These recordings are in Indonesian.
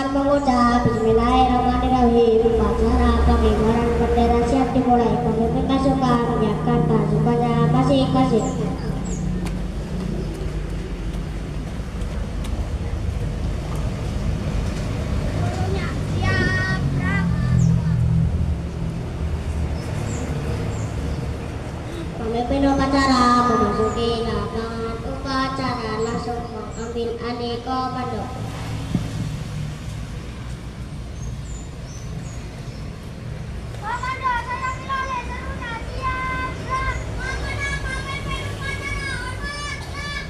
mengucap Bismillahirrahmanirrahim. Upacara pengibaran bendera siap dimulai. Pemimpin pasukan menyiapkan pasukannya masing-masing. Pemimpin upacara memasuki lapangan upacara langsung mengambil alih komando. Komando, saya Pilole, serunya siap, gerak. Mengenal pemimpin upacara, hormat, gerak.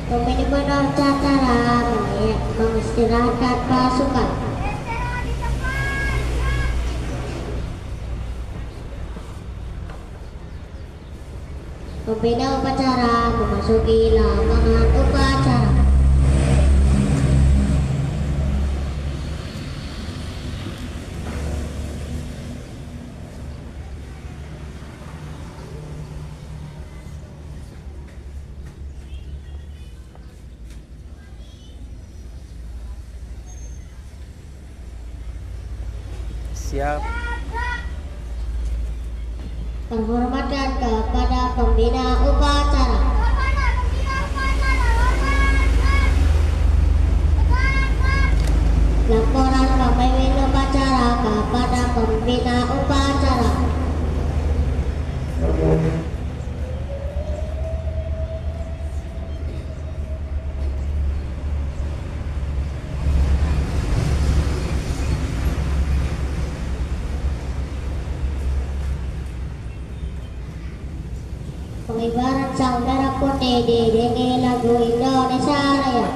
Pemimpin upacara mengistirahatkan pasukan. Istirahat di tempat, gerak. Pembina upacara memasuki lapangan upacara. Siap. Penghormatan kepada pembina upacara. Komando, pembina upacara, hormat, gerak. Gerak, gerak. Laporan pemimpin upacara kepada pembina upacara. Pengibaran sang merah putih diiringi lagu Indonesia Raya.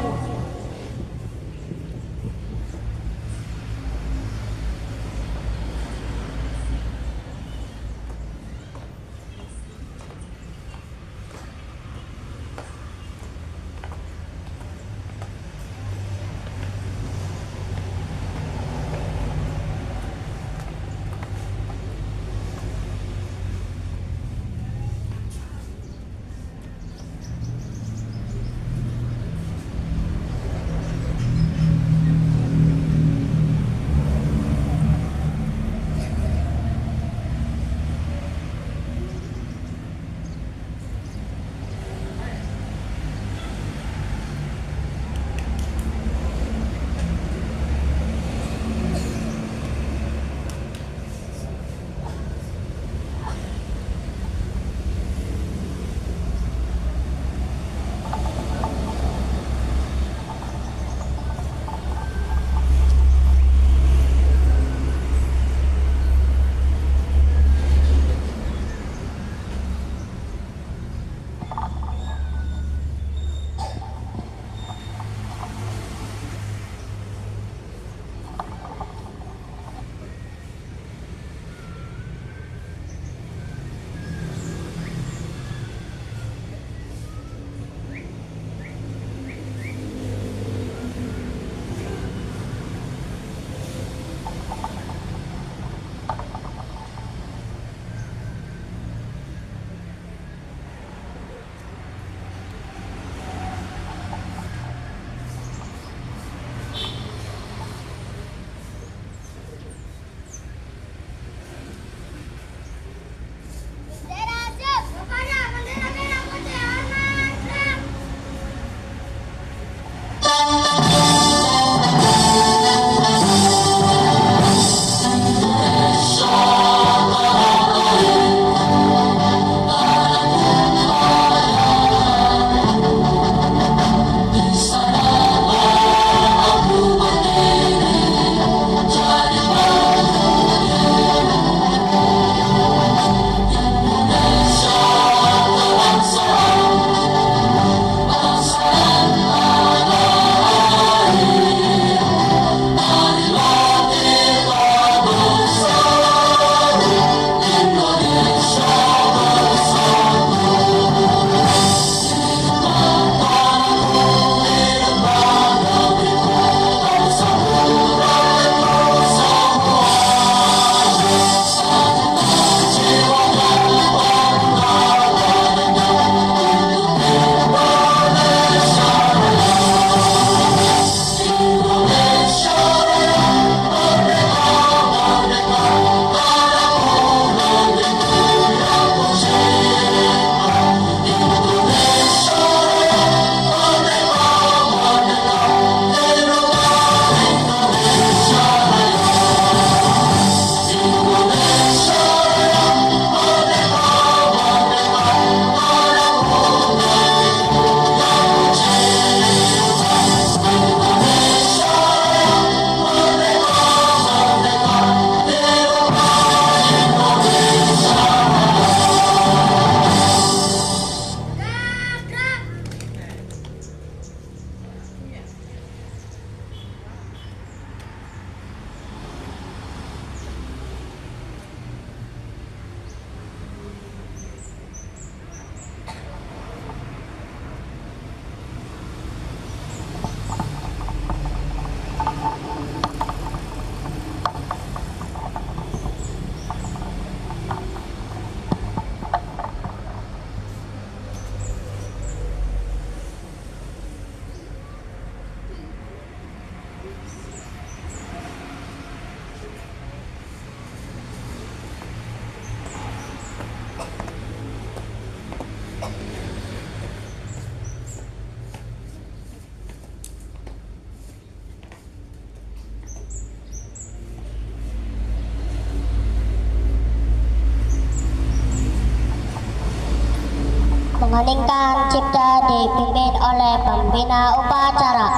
Mengheningkan cipta dipimpin oleh pembina upacara.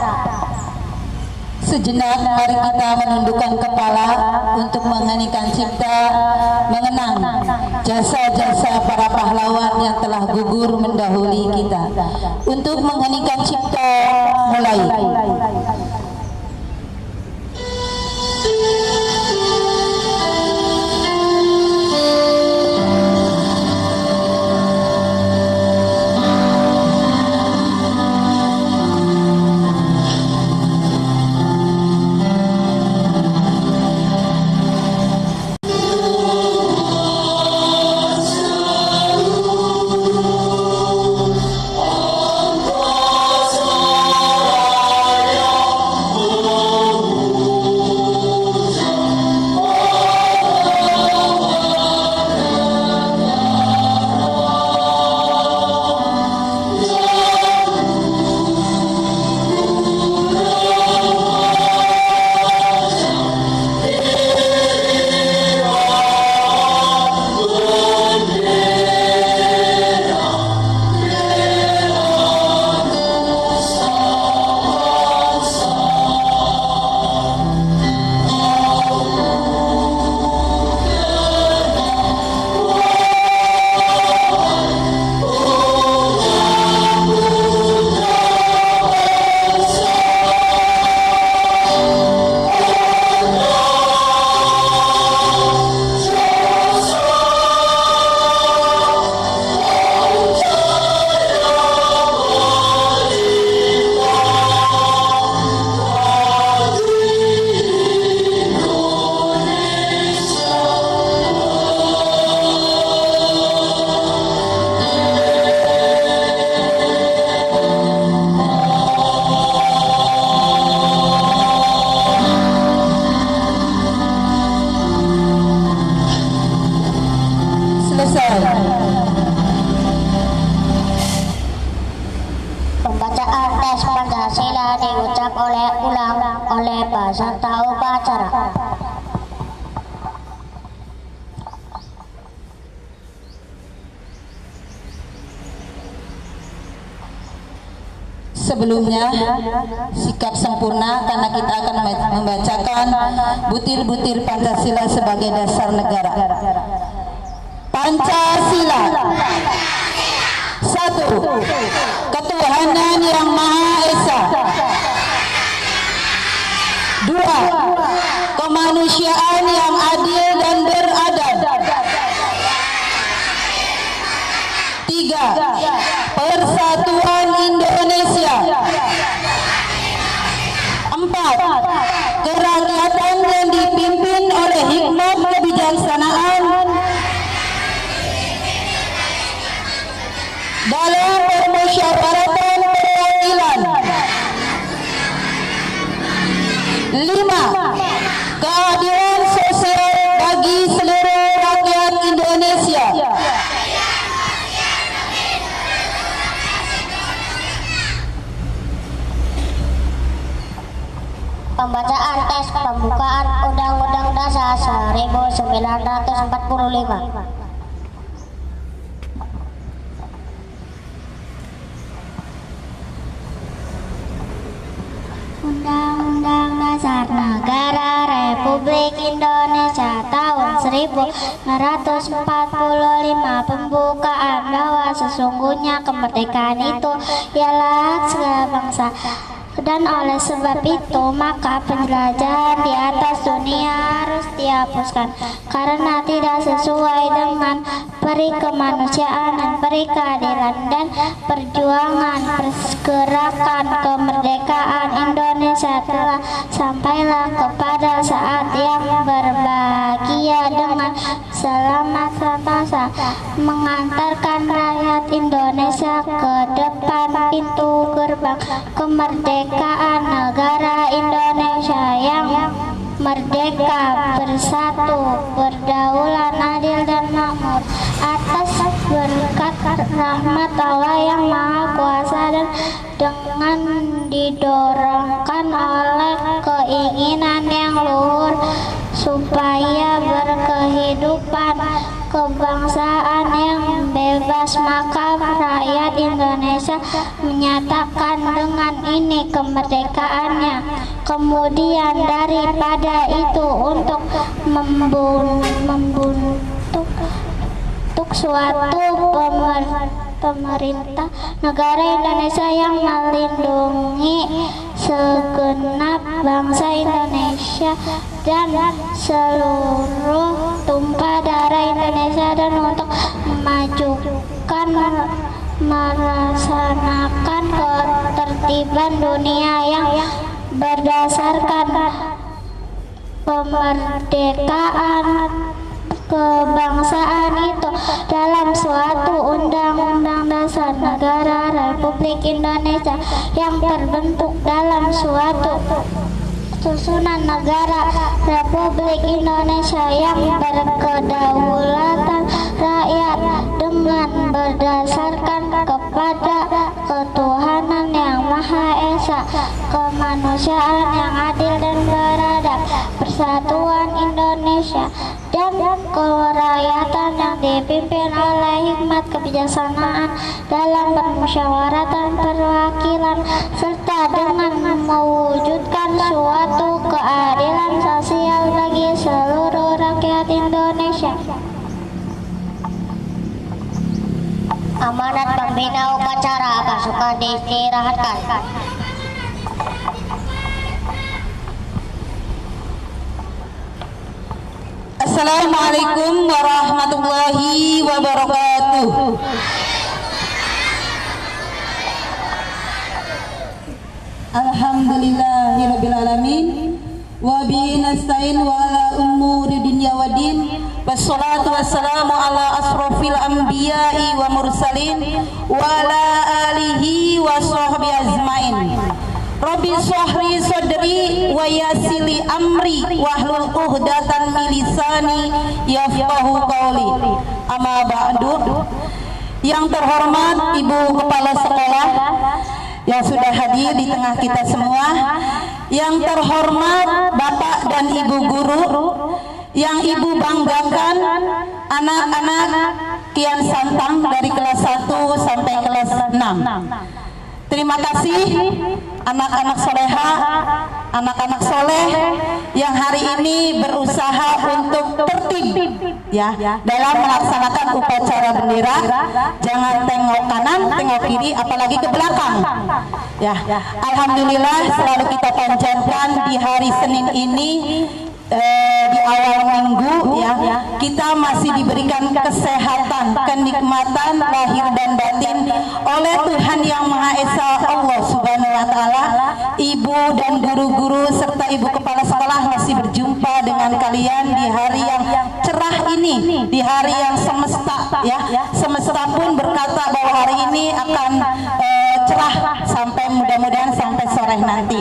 Sejenak mari kita menundukkan kepala untuk mengheningkan cipta, mengenang jasa-jasa para pahlawan yang telah gugur mendahului kita. Untuk mengheningkan cipta, mulai. Pembacaan tes Pancasila diucap ulang oleh peserta upacara. Sebelumnya sikap sempurna karena kita akan membacakan butir-butir Pancasila sebagai dasar negara. Pancasila. 1. Ketuhanan yang Maha Esa. 2. Kemanusiaan yang adil dan beradab. 3. Persatuan Indonesia. 4. Kerakyatan yang dipimpin oleh hikmat kebijaksanaan dalam permusyawaratan perwakilan. 5. Keadilan sosial bagi seluruh rakyat Indonesia. Pembacaan tes pembukaan Undang-Undang Dasar 1945. Undang-Undang Dasar Negara Republik Indonesia tahun 1945 pembukaan bahwa sesungguhnya kemerdekaan itu ialah hak segala bangsa, dan oleh sebab itu maka penjelajahan di atas dunia harus dihapuskan karena tidak sesuai dengan peri kemanusiaan dan peri keadilan, dan perjuangan pergerakan kemerdekaan Indonesia telah sampailah kepada saat yang berbahagia dengan selamat sentosa mengantarkan rakyat Indonesia ke depan pintu gerbang kemerdekaan negara Indonesia yang merdeka, bersatu, berdaulat, adil dan makmur atas berkat rahmat Allah yang Maha Kuasa, dan dengan didorongkan oleh keinginan yang luhur supaya berkehidupan kebangsaan yang bebas bebas, maka rakyat Indonesia menyatakan dengan ini kemerdekaannya. Kemudian daripada itu untuk membentuk suatu pemerintah negara Indonesia yang melindungi segenap bangsa Indonesia dan seluruh tumpah darah Indonesia, dan untuk memajukan melaksanakan ketertiban dunia yang berdasarkan kemerdekaan kebangsaan itu dalam suatu undang-undang dasar negara Republik Indonesia yang terbentuk dalam suatu susunan negara Republik Indonesia yang berkedaulatan rakyat dengan berdasarkan kepada ketuhanan yang Maha Esa, kemanusiaan yang adil dan beradab, persatuan Indonesia, dan kerakyatan yang dipimpin oleh hikmat kebijaksanaan dalam permusyawaratan perwakilan, serta dengan mewujudkan suatu keadilan sosial bagi seluruh rakyat Indonesia. Amanat pembina upacara pasukan diistirahatkan. Assalamualaikum warahmatullahi wabarakatuh. Alhamdulillahirabbil alamin wa bihi nasta'in wa ala umuri dunya waddin. Wassalatu wassalamu ala asrofil anbiya'i wa mursalin wa ala alihi wa sahbihi ajmain. Rabbi shrahli sadri wa yassirli amri wahlul 'uqdatam min lisani yafqahu qawli. Amma ba'du. Yang terhormat Ibu Kepala Sekolah yang sudah hadir di tengah kita semua, yang terhormat Bapak dan Ibu guru, yang Ibu banggakan anak-anak kian santang dari kelas 1 sampai kelas 6. Terima kasih anak-anak soleha, anak-anak soleh yang hari ini berusaha untuk tertib ya dalam melaksanakan upacara bendera. Jangan tengok kanan, tengok kiri, apalagi ke belakang. Ya, alhamdulillah selalu kita panjatkan di hari Senin ini. Di awal minggu ya, kita masih diberikan kesehatan, kenikmatan lahir dan batin oleh Tuhan yang Maha Esa, Allah Subhanahu wa taala. Ibu dan guru-guru serta Ibu Kepala Sekolah masih berjumpa dengan kalian di hari yang cerah ini, di hari yang semesta ya. Semesta pun berkata bahwa hari ini akan cerah sampai mudah-mudahan sampai sore nanti.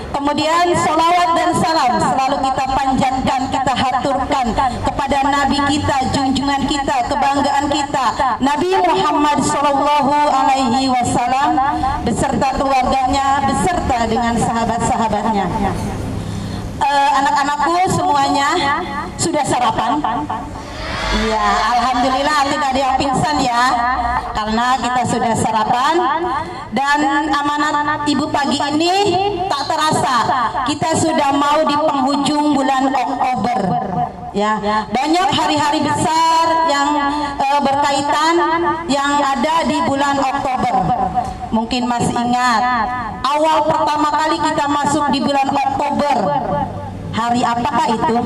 Kemudian salawat dan salam selalu kita panjatkan, kita haturkan kepada Nabi kita, junjungan kita, kebanggaan kita, Nabi Muhammad Sallallahu Alaihi Wasallam beserta keluarganya, beserta dengan sahabat-sahabatnya. Anak-anakku semuanya sudah sarapan? Iya, alhamdulillah tidak ada yang pingsan ya, karena kita sudah sarapan. Dan amanat Ibu pagi ini tak terasa kita sudah mau di penghujung bulan Oktober ya. Banyak hari-hari besar yang berkaitan yang ada di bulan Oktober. Mungkin masih ingat awal pertama kali kita masuk di bulan Oktober, hari apakah itu?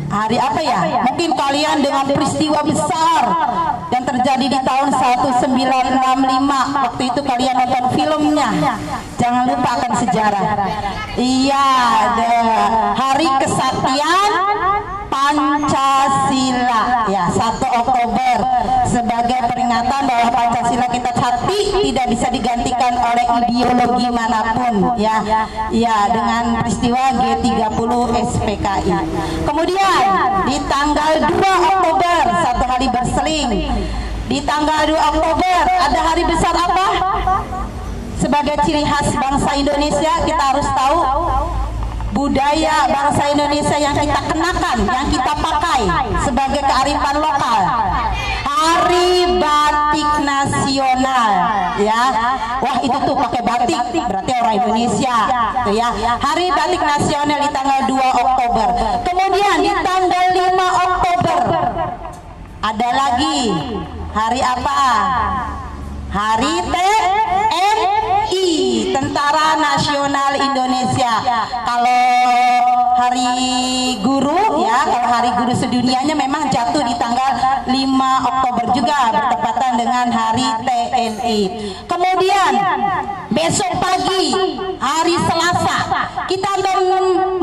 Hari apa ya? Mungkin kalian dengan peristiwa besar yang terjadi di tahun 1965. Waktu itu kalian nonton filmnya. Jangan lupa akan sejarah. Iya, Hari Kesaktian Pancasila ya, 1 Oktober sebagai peringatan bahwa Pancasila kita sakti tidak bisa digantikan oleh ideologi manapun ya. Ya, dengan peristiwa G30 SPKI. Kemudian di tanggal 2 Oktober, satu hari berseling. Di tanggal 2 Oktober ada hari besar apa? Sebagai ciri khas bangsa Indonesia kita harus tahu budaya bangsa Indonesia yang kita kenakan, yang kita pakai sebagai kearifan lokal. Hari Batik Nasional, ya. Wah, itu tuh pakai batik, berarti orang Indonesia, tuh ya. Hari Batik Nasional di tanggal 2 Oktober. Kemudian di tanggal 5 Oktober ada lagi hari apa? Hari TNI, Tentara Nasional Indonesia. Kalau hari guru, ya, kalau hari guru sedunianya memang jatuh di tanggal 5 Oktober juga, bertepatan dengan hari TNI. Kemudian besok pagi, hari Selasa, kita akan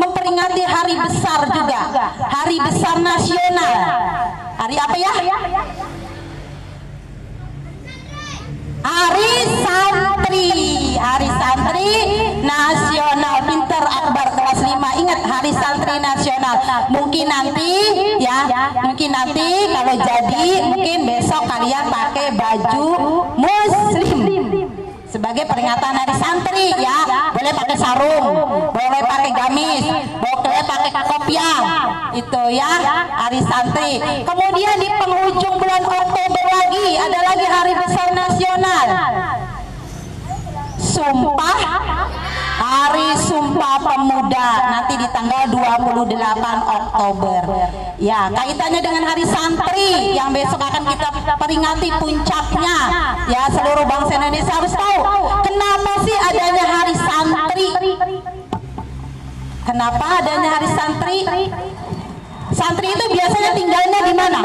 memperingati hari besar juga, hari besar nasional. Hari apa ya? Hari Santri, Hari Santri Nasional. Pinter Akbar kelas 5, ingat Hari Santri Nasional. Mungkin nanti, ya, mungkin nanti kalau jadi, mungkin besok kalian pakai baju muslim sebagai peringatan Hari Santri, ya. Boleh pakai sarung, boleh pakai gamis, boleh pakai kopiah, itu ya, Hari Santri. Kemudian di penghujung bulan Oktober lagi ada lagi hari besar nasional, Sumpah, Hari Sumpah Pemuda, nanti di tanggal 28 Oktober. Ya, kaitannya dengan Hari Santri yang besok akan kita peringati puncaknya. Ya, seluruh bangsa Indonesia harus tahu kenapa sih adanya Hari Santri. Kenapa adanya Hari Santri? Santri itu biasanya tinggalnya di mana?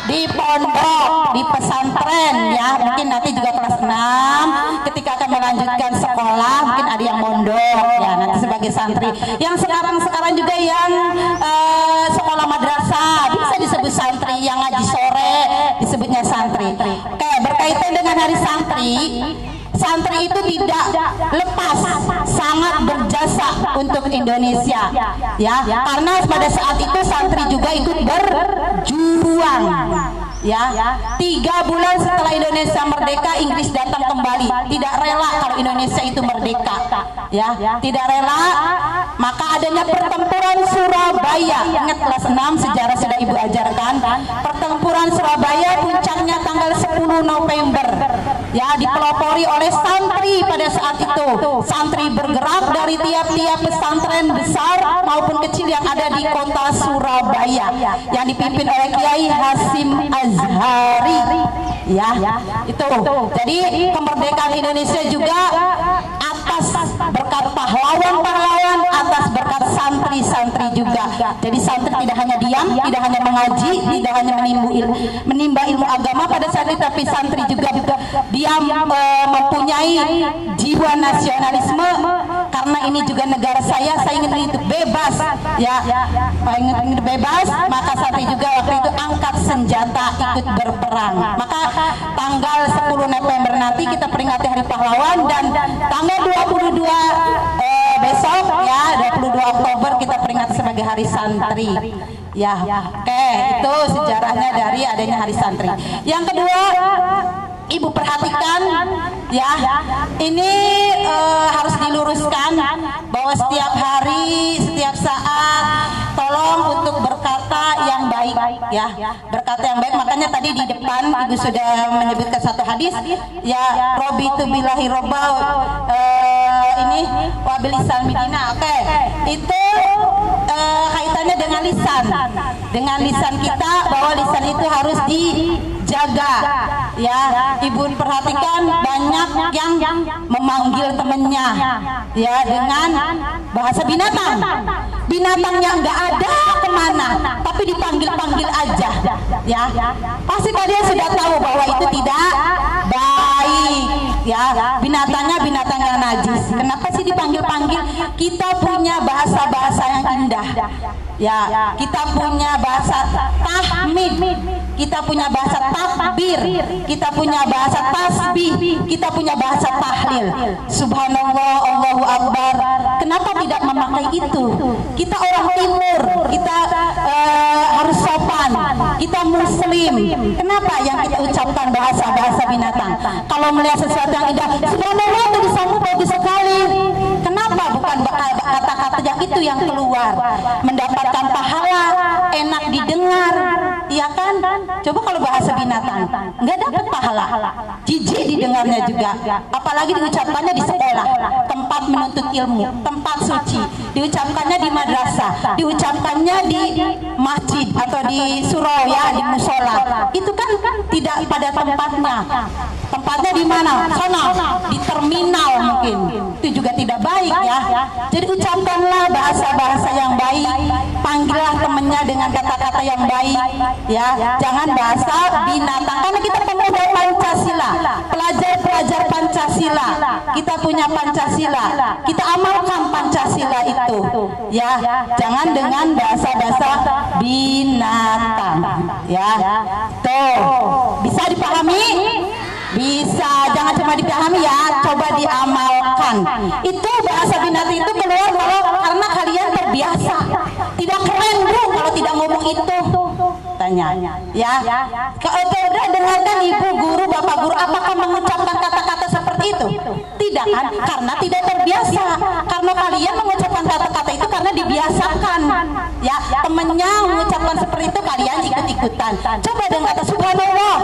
Di pondok, di pesantren, ya. Mungkin nanti juga kelas 6 ketika akan melanjutkan sekolah, mungkin ada yang mondok, ya, nanti sebagai santri. Yang sekarang juga yang sekolah madrasah bisa disebut santri, yang ngaji sore disebutnya santri. Oke, berkaitan dengan Hari Santri, santri itu tidak lepas, sangat berjasa untuk Indonesia, ya, karena pada saat itu santri juga ikut berjuang, ya. 3 bulan setelah Indonesia merdeka, Inggris datang kembali, tidak rela kalau Indonesia itu merdeka, ya, tidak rela. Maka adanya pertempuran Surabaya. Ingat kelas 6 sejarah sudah ibu ajarkan. Pertempuran Surabaya puncaknya tanggal 10 November, ya, dipelopori oleh santri pada saat itu. Santri bergerak dari tiap-tiap pesantren besar maupun kecil yang ada di kota Surabaya, yang dipimpin oleh Kiai Hasyim Azhari, ya, itu. Jadi kemerdekaan Indonesia juga atas berkat pahlawan-pahlawan, atas berkat santri-santri juga. Jadi santri tidak hanya diam, tidak hanya mengaji, tidak hanya menimba ilmu agama pada saat itu, tapi santri juga diam, mempunyai jiwa nasionalisme. Karena ini juga negara saya ingin hidup bebas, ya, ingin hidup bebas. Maka santri juga waktu itu angkat senjata, ikut berperang. Maka tanggal 10 November nanti kita peringati Hari Pahlawan, dan tanggal 22 besok, ya, 22 Oktober kita peringati sebagai Hari Santri, ya. Oke, itu sejarahnya dari adanya Hari Santri. Yang kedua, ibu perhatikan, ya, ini harus diluruskan bahwa setiap hari, setiap saat, tolong untuk berkata yang baik, ya, berkata yang baik. Makanya tadi di depan ibu sudah menyebutkan satu hadis, ya, Robi tu bilahi roba, ini wabilisan midina. Oke, itu kaitannya dengan lisan kita, bahwa lisan itu harus dijaga, ya. Ibu perhatikan banyak yang memanggil temannya, ya, dengan bahasa binatang yang nggak ada kemana, tapi dipanggil-panggil aja, ya. Pasti kalian sudah tahu bahwa itu tidak baik, ya. Binatang yang najis. Kenapa sih dipanggil-panggil? Kita punya bahasa-bahasa yang indah, ya. Kita punya bahasa tahmid, kita punya bahasa takbir, kita punya bahasa tasbih, kita punya bahasa tahlil. Subhanallah, Allahu Akbar. Kenapa tidak memakai itu? Kita orang timur, kita harus sopan, kita muslim. Kenapa yang kita ucapkan bahasa-bahasa binatang? Kalau melihat sesuatu yang indah, subhanallah, tulisanmu bagus sekali. Kenapa bukan kata-kata yang itu yang keluar, mendapatkan pahala, enak didengar, iya kan? Coba kalau bahasa binatang, nggak dapat pahala, jijik didengarnya juga, apalagi diucapkannya di sekolah, tempat menuntut ilmu, tempat suci, diucapkannya di madrasah, diucapkannya di masjid atau di surau ya, di musola, itu kan tidak pada tempatnya. Tempatnya di mana? Sana, di terminal mungkin. Itu juga tidak baik ya. Jadi ucapkanlah bahasa-bahasa yang baik, panggillah temannya dengan kata-kata yang baik ya. Jangan bahasa binatang, karena kita pemuda Pancasila, pelajar-pelajar Pancasila. Kita punya Pancasila. Kita amalkan Pancasila itu ya. Jangan dengan bahasa-bahasa binatang ya. Tuh, bisa dipahami? Bisa, jangan cuma dipahami ya, coba diamalkan. Itu bahasa binatang itu keluar kalau karena kalian terbiasa. Tidak keren Bu kalau tidak ngomong itu. Tanya ya. Kalau tidak dengarkan ibu guru, bapak guru, apakah mengucapkan kata-kata seperti itu? Tidak kan? Karena tidak terbiasa. Karena kalian mengucapkan kata-kata itu karena dibiasakan. Ya, temennya mengucapkan seperti itu, kalian ikut-ikutan. Coba dengan kata subhanallah,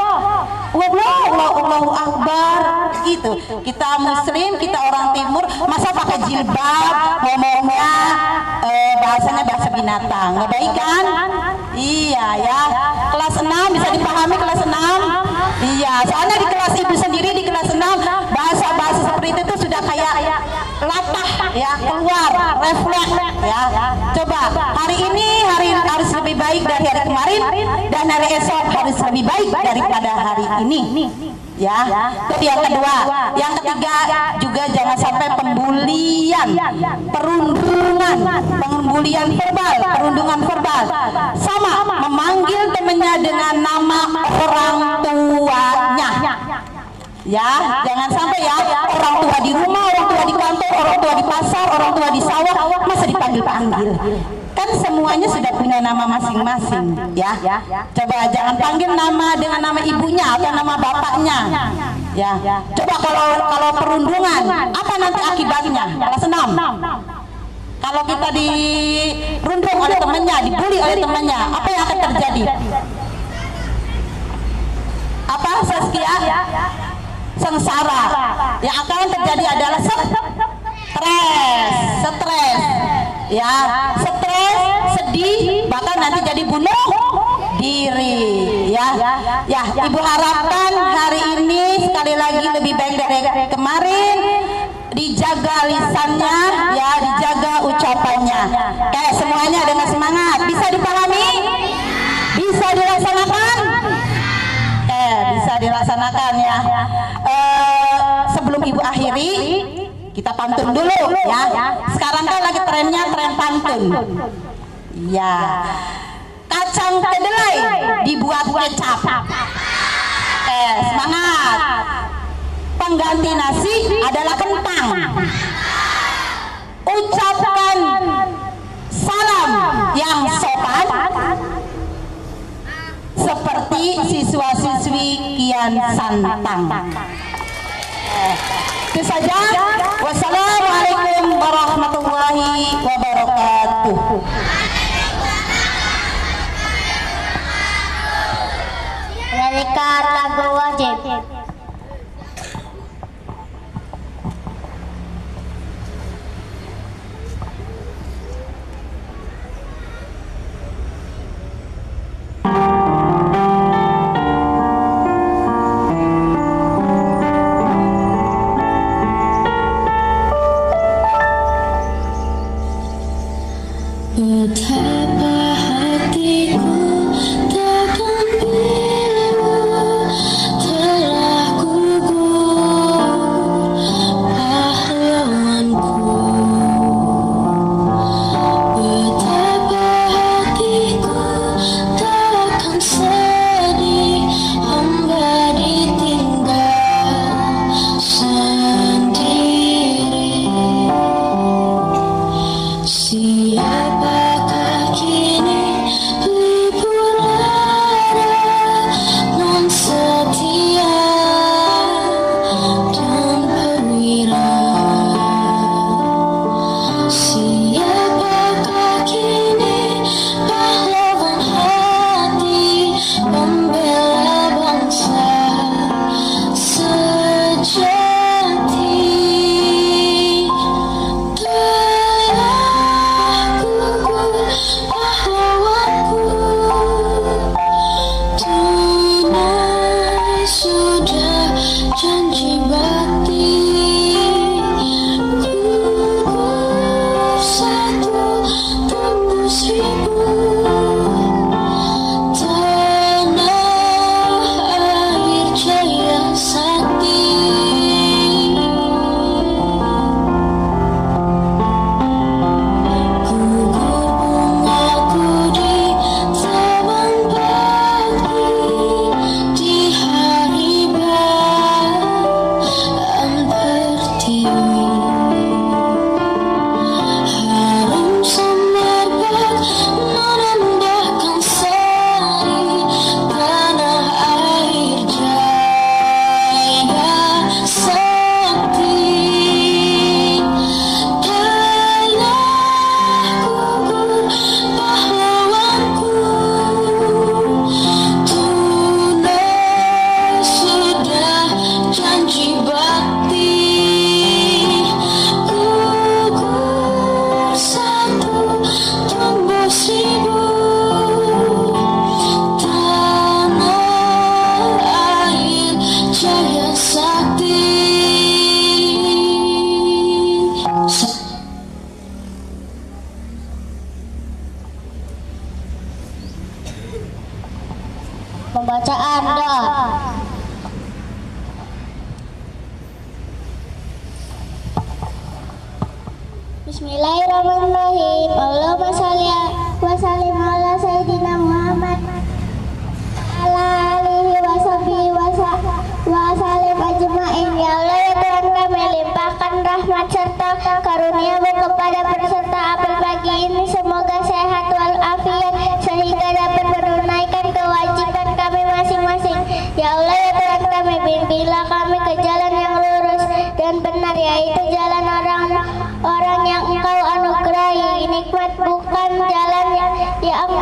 Allahu Akbar, gitu. Kita Muslim, kita orang Timur, masa pakai jilbab, ngomongnya bahasanya bahasa binatang, nggak baik kan? Iya ya. Kelas 6 bisa dipahami kelas 6? Iya, soalnya di kelas ibu sendiri di kelas 6 bahasa-bahasa seperti itu sudah kayak latah ya, keluar refleks ya. Coba hari ini harus lebih baik dari hari kemarin, dan hari esok harus lebih baik daripada hari ini ya. Itu yang kedua. Yang ketiga juga jangan sampai pembulian, pembulian verbal, perundungan verbal, sama memanggil temannya dengan nama orang tuanya ya. Jangan sampai ya, orang tua di rumah, orang tua di kantor, orang tua di pasar, orang tua di sawah, masa dipanggil-panggil? Kan semuanya sudah punya nama masing-masing ya. Coba jangan panggil nama dengan nama ibunya atau nama bapaknya ya. Coba kalau perundungan, apa nanti akibatnya? Kelas 6, kalau kita dirundung oleh temannya, dibully oleh temannya, apa yang akan terjadi? Apa Saskia? Sengsara. Yang akan terjadi adalah stres ya, stres, sedih, bahkan nanti jadi bunuh diri ya. Ya, ibu harapkan hari ini sekali lagi lebih baik dari kemarin, dijaga lisannya ya, dijaga ucapannya. Kayak semuanya dengan semangat, bisa dipahami, bisa dilaksanakan, bisa dilaksanakan ya. Sebelum ibu akhiri, kita pantun dulu ya. Sekarang kan lagi trennya tren pantun ya. Kacang kedelai dibuat kecap. Semangat. Pengganti nasi adalah kentang. Ucapkan salam yang sopan seperti siswa-siswi kian santang. Itu saja. Wassalamualaikum warahmatullahi wabarakatuh. Lirikan lagu wajib. Betapa hatiku takkan pilu telah gugur pahlawanku. Betapa hatiku takkan sedih hamba ditinggal sendiri. Siapakah kini pelipur Pembacaan doa. Bismillahirrahmanirrahim. Allahumma shalli wa sallim ala sayyidina Muhammad ala alihi wa sahbihi wa sallim ajma'in. Ya Allah, ya Tuhan kami, limpahkan rahmat serta karunia-Mu kepada peserta apel pagi ini, semoga sehat walafiat sehingga dapat menunaikan kewajiban kami masing-masing. Ya Allah, ya Tuhan kami, bimbinglah kami ke jalan yang lurus dan benar, yaitu jalan orang yang Engkau anugerahi nikmat, bukan jalan yang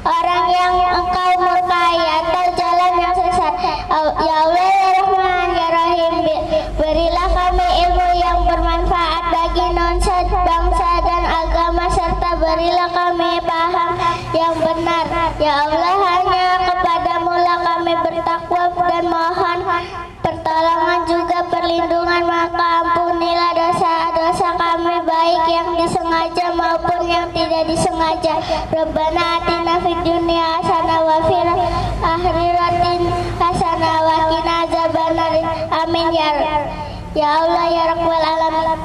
orang yang Engkau murkai atau jalan yang sesat. Ya Allah, ya Rahman, ya Rahim, berilah kami ilmu yang bermanfaat bagi nusa, bangsa dan agama, serta berilah kami paham yang benar. Ya Allah, hanya kepadamu lah kami bertakwa dan mohon pertolongan juga perlindungan, maka ampunilah dosa-dosa kami, baik yang disengaja maupun yang tidak disengaja. Rabbana atina fid dunya hasanah wa fil akhirati hasanah wa qina azabannar. Amin ya Allah ya Rabbal alamin.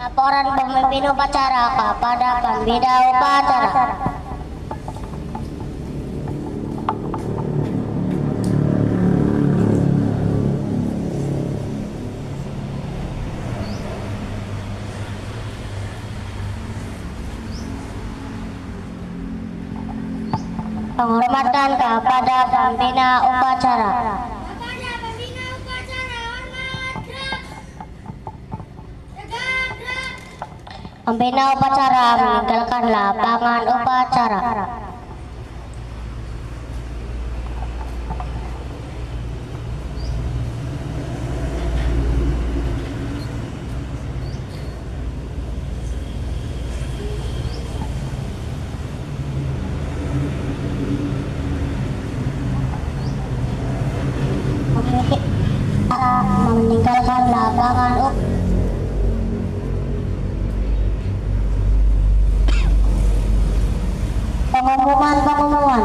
Laporan pemimpin upacara kepada pembina upacara. Penghormatan kepada pembina upacara. Kepada pembina upacara, hormat, gerak. Tegak, gerak. Pembina upacara meninggalkan lapangan upacara. Meninggalkan lapangan pengumuman